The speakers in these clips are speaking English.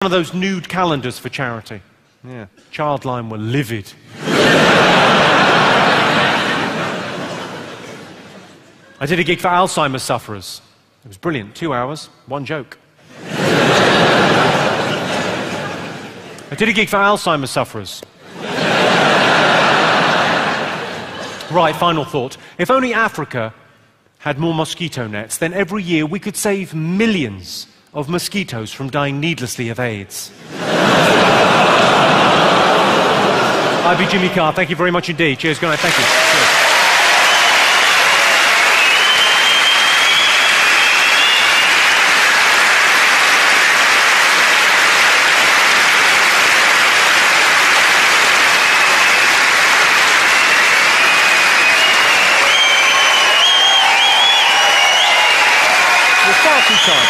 One of those nude calendars for charity. Yeah, Childline were livid. I did a gig for Alzheimer's sufferers. It was brilliant. 2 hours, one joke. I did a gig for Alzheimer's sufferers. Right, final thought. If only Africa had more mosquito nets, then every year we could save millions of mosquitoes from dying needlessly of AIDS. I've been Jimmy Carr. Thank you very much indeed. Cheers. Good night. Thank you. Cheers. It's party time.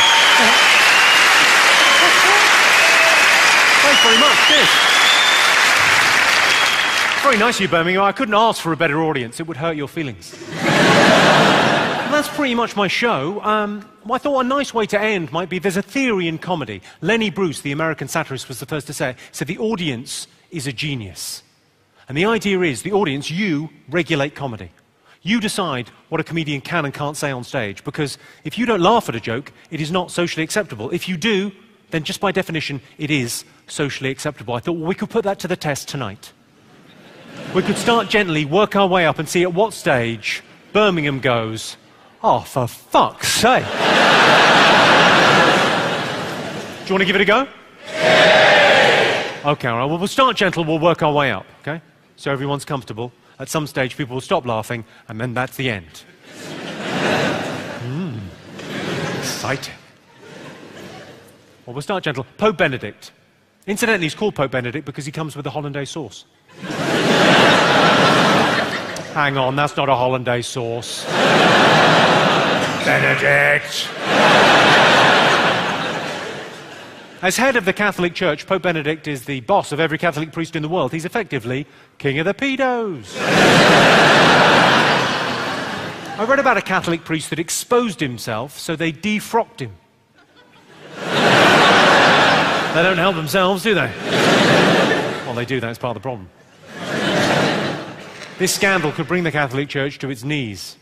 Thanks very much. Cheers. Very nice of you, Birmingham. I couldn't ask for a better audience. It would hurt your feelings. Well, that's pretty much my show. I thought a nice way to end might be, there's a theory in comedy. Lenny Bruce, the American satirist, was the first to say it. Said the audience is a genius. And the idea is, the audience, you regulate comedy. You decide what a comedian can and can't say on stage, because if you don't laugh at a joke, it is not socially acceptable. If you do, then just by definition, it is socially acceptable. I thought, well, we could put that to the test tonight. We could start gently, work our way up, and see at what stage Birmingham goes, oh, for fuck's sake. Do you want to give it a go? Yeah. Okay, all right. Well, we'll start gentle, we'll work our way up, okay? So everyone's comfortable. At some stage, people will stop laughing, and then that's the end. Exciting. Well, we'll start gentle. Pope Benedict. Incidentally, he's called Pope Benedict because he comes with a hollandaise sauce. Hang on, that's not a hollandaise sauce. Benedict! As head of the Catholic Church, Pope Benedict is the boss of every Catholic priest in the world. He's effectively king of the pedos. I read about a Catholic priest that exposed himself, so they defrocked him. They don't help themselves, do they? Well, they do, that's part of the problem. This scandal could bring the Catholic Church to its knees.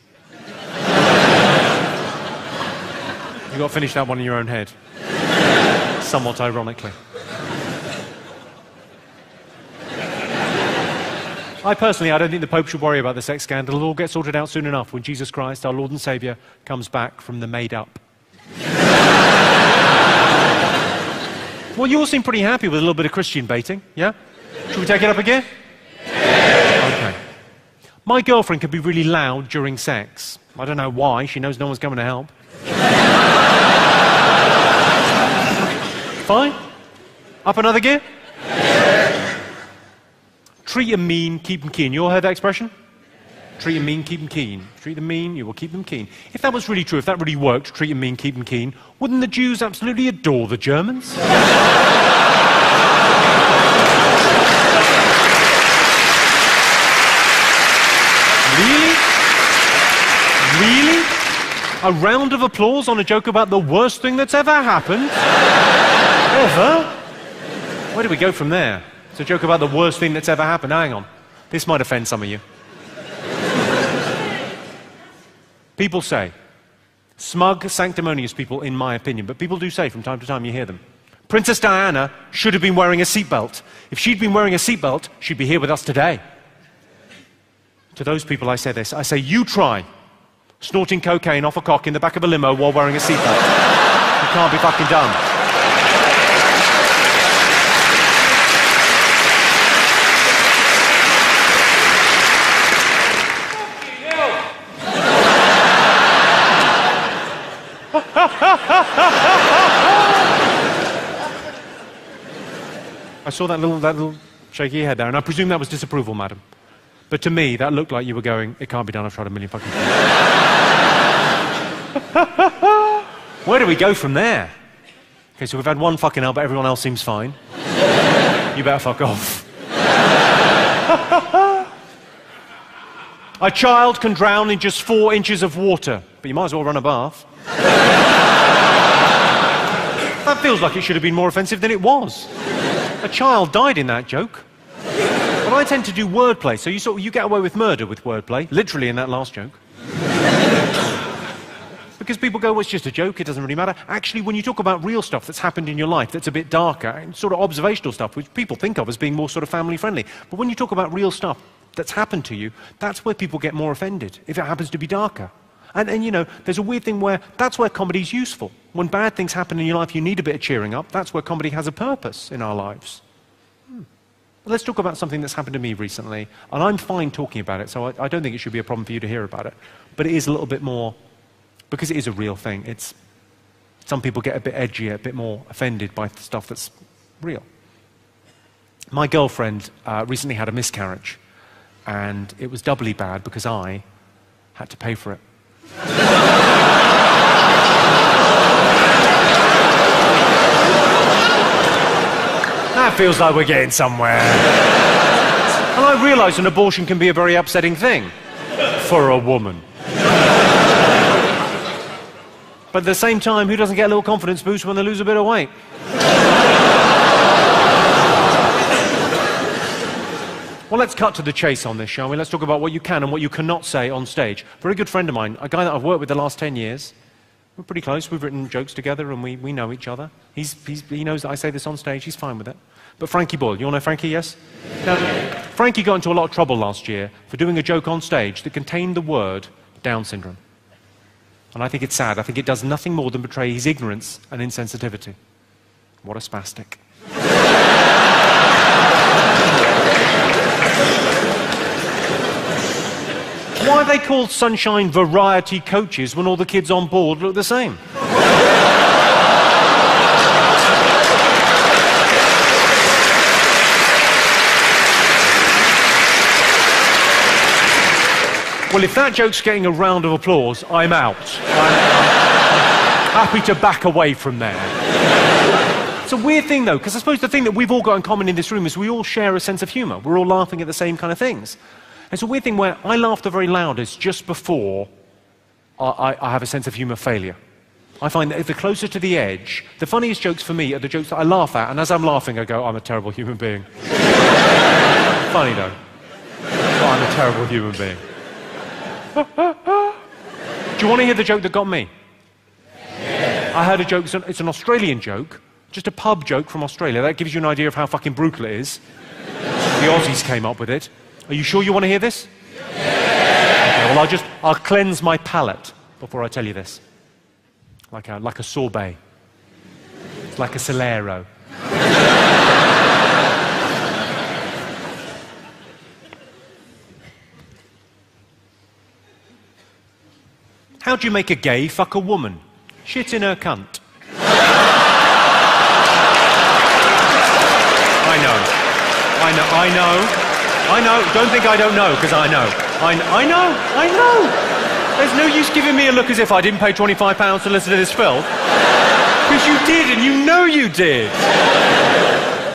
You've got to finish that one in your own head. Somewhat ironically. I don't think the Pope should worry about the sex scandal. It'll all get sorted out soon enough when Jesus Christ, our Lord and Saviour, comes back from the made-up. Well, you all seem pretty happy with a little bit of Christian baiting, yeah? Should we take it up again? Okay. My girlfriend can be really loud during sex. I don't know why. She knows no one's coming to help. Fine. Up another gear? Treat them mean, keep them keen. You all heard that expression? Treat them mean, keep them keen. Treat them mean, you will keep them keen. If that was really true, if that really worked, treat them mean, keep them keen, wouldn't the Jews absolutely adore the Germans? Really? Really? A round of applause on a joke about the worst thing that's ever happened? Ever? Where do we go from there? It's a joke about the worst thing that's ever happened. Hang on. This might offend some of you. People say, smug, sanctimonious people, in my opinion, but people do say from time to time, you hear them, Princess Diana should have been wearing a seatbelt. If she'd been wearing a seatbelt, she'd be here with us today. To those people I say this. I say, you try snorting cocaine off a cock in the back of a limo while wearing a seatbelt. You can't be fucking done. I saw that little shaky head there, and I presume that was disapproval, madam. But to me, that looked like you were going, it can't be done, I've tried a million fucking times. Where do we go from there? Okay, so we've had one fucking hell, but everyone else seems fine. You better fuck off. A child can drown in just 4 inches of water, but you might as well run a bath. That feels like it should have been more offensive than it was. A child died in that joke. But I tend to do wordplay, so you get away with murder with wordplay, literally in that last joke. Because people go, well, it's just a joke, it doesn't really matter. Actually, when you talk about real stuff that's happened in your life that's a bit darker, and sort of observational stuff, which people think of as being more sort of family-friendly, but when you talk about real stuff that's happened to you, that's where people get more offended, if it happens to be darker. And you know, there's a weird thing where that's where comedy's useful. When bad things happen in your life, you need a bit of cheering up. That's where comedy has a purpose in our lives. Let's talk about something that's happened to me recently, and I'm fine talking about it, so I don't think it should be a problem for you to hear about it. But it is a little bit more, because it is a real thing, some people get a bit edgier, a bit more offended by stuff that's real. My girlfriend recently had a miscarriage, and it was doubly bad because I had to pay for it. That feels like we're getting somewhere. And I realise an abortion can be a very upsetting thing for a woman. But at the same time, who doesn't get a little confidence boost when they lose a bit of weight? Well, let's cut to the chase on this, shall we? Let's talk about what you can and what you cannot say on stage. A very good friend of mine, a guy that I've worked with the last 10 years. We're pretty close. We've written jokes together and we know each other. He knows that I say this on stage. He's fine with it. But Frankie Boyle, you all know Frankie, yes? Now, Frankie got into a lot of trouble last year for doing a joke on stage that contained the word Down syndrome. And I think it's sad. I think it does nothing more than betray his ignorance and insensitivity. What a spastic. Why are they called Sunshine Variety Coaches when all the kids on board look the same? Well, if that joke's getting a round of applause, I'm out. I'm happy to back away from there. It's a weird thing, though, because I suppose the thing that we've all got in common in this room is we all share a sense of humour. We're all laughing at the same kind of things. It's a weird thing where I laugh the very loudest just before I have a sense of humour failure. I find that the closer to the edge, the funniest jokes for me are the jokes that I laugh at, and as I'm laughing I go, I'm a terrible human being. Funny though. Oh, I'm a terrible human being. Do you want to hear the joke that got me? Yeah. I heard a joke, it's an Australian joke, just a pub joke from Australia. That gives you an idea of how fucking brutal it is. The Aussies came up with it. Are you sure you want to hear this? Yeah. Okay, well, I'll cleanse my palate before I tell you this. Like a sorbet. It's like a Solero. How do you make a gay fuck a woman? Shit in her cunt. I know. Don't think I don't know, because I know. I know. There's no use giving me a look as if I didn't pay £25 to listen to this film. Because you did, and you know you did.